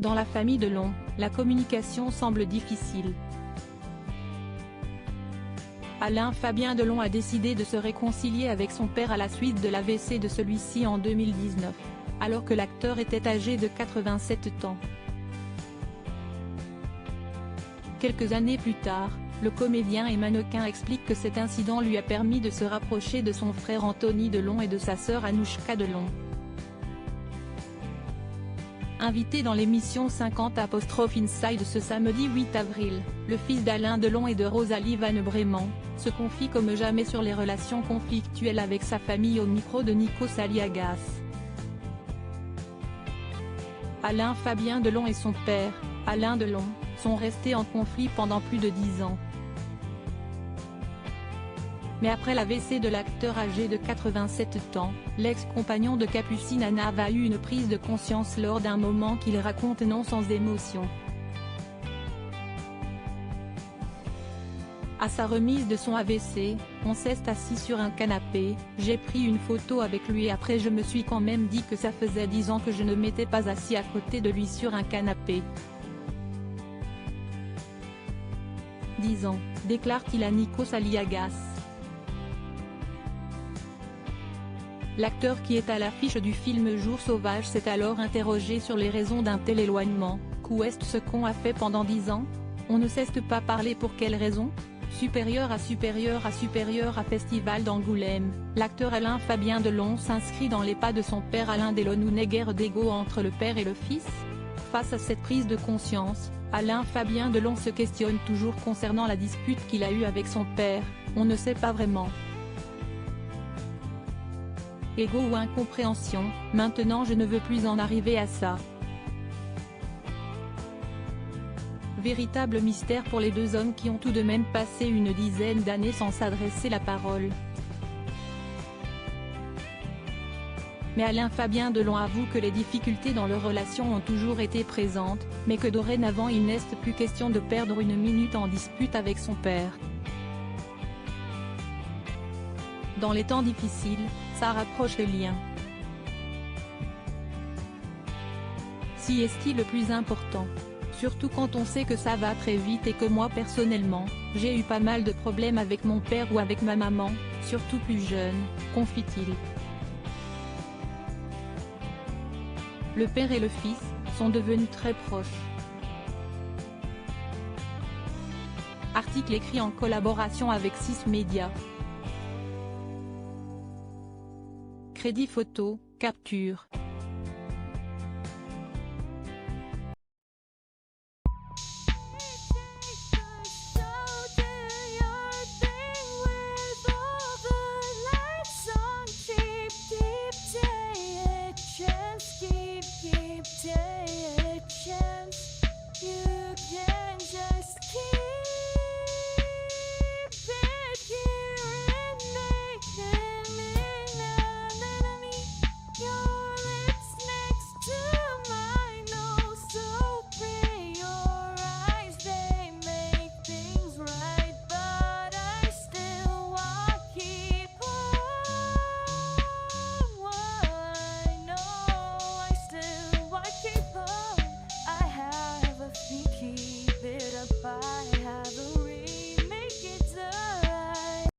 Dans la famille Delon, la communication semble difficile. Alain Fabien Delon a décidé de se réconcilier avec son père à la suite de l'AVC de celui-ci en 2019, alors que l'acteur était âgé de 87 ans. Quelques années plus tard, le comédien et mannequin explique que cet incident lui a permis de se rapprocher de son frère Anthony Delon et de sa sœur Anouchka Delon. Invité dans l'émission 50 Inside ce samedi 8 avril, le fils d'Alain Delon et de Rosalie Van Bremen se confie comme jamais sur les relations conflictuelles avec sa famille au micro de Nikos Aliagas. Alain Fabien Delon et son père, Alain Delon, sont restés en conflit pendant plus de 10 ans. Mais après l'AVC de l'acteur âgé de 87 ans, l'ex-compagnon de Capucine Anna a eu une prise de conscience lors d'un moment qu'il raconte non sans émotion. À sa remise de son AVC, on s'est assis sur un canapé, j'ai pris une photo avec lui et après je me suis quand même dit que ça faisait 10 ans que je ne m'étais pas assis à côté de lui sur un canapé. 10 ans, déclare-t-il à Nikos Aliagas. L'acteur qui est à l'affiche du film Jour sauvage s'est alors interrogé sur les raisons d'un tel éloignement. Qu'est-ce ce qu'on a fait pendant 10 ans? On ne cesse pas parler pour quelles raisons? Supérieur à Festival d'Angoulême, l'acteur Alain Fabien Delon s'inscrit dans les pas de son père Alain Delon où n'est guère d'ego entre le père et le fils. Face à cette prise de conscience, Alain Fabien Delon se questionne toujours concernant la dispute qu'il a eue avec son père, on ne sait pas vraiment. Ego ou incompréhension, maintenant je ne veux plus en arriver à ça. Véritable mystère pour les deux hommes qui ont tout de même passé une dizaine d'années sans s'adresser la parole. Mais Alain Fabien Delon avoue que les difficultés dans leur relation ont toujours été présentes, mais que dorénavant il n'est plus question de perdre une minute en dispute avec son père. Dans les temps difficiles, ça rapproche les liens. Si est-il le plus important? Surtout quand on sait que ça va très vite et que moi personnellement, j'ai eu pas mal de problèmes avec mon père ou avec ma maman, surtout plus jeune, confie-t-il. Le père et le fils sont devenus très proches. Article écrit en collaboration avec 6 Médias. Crédit photo, capture.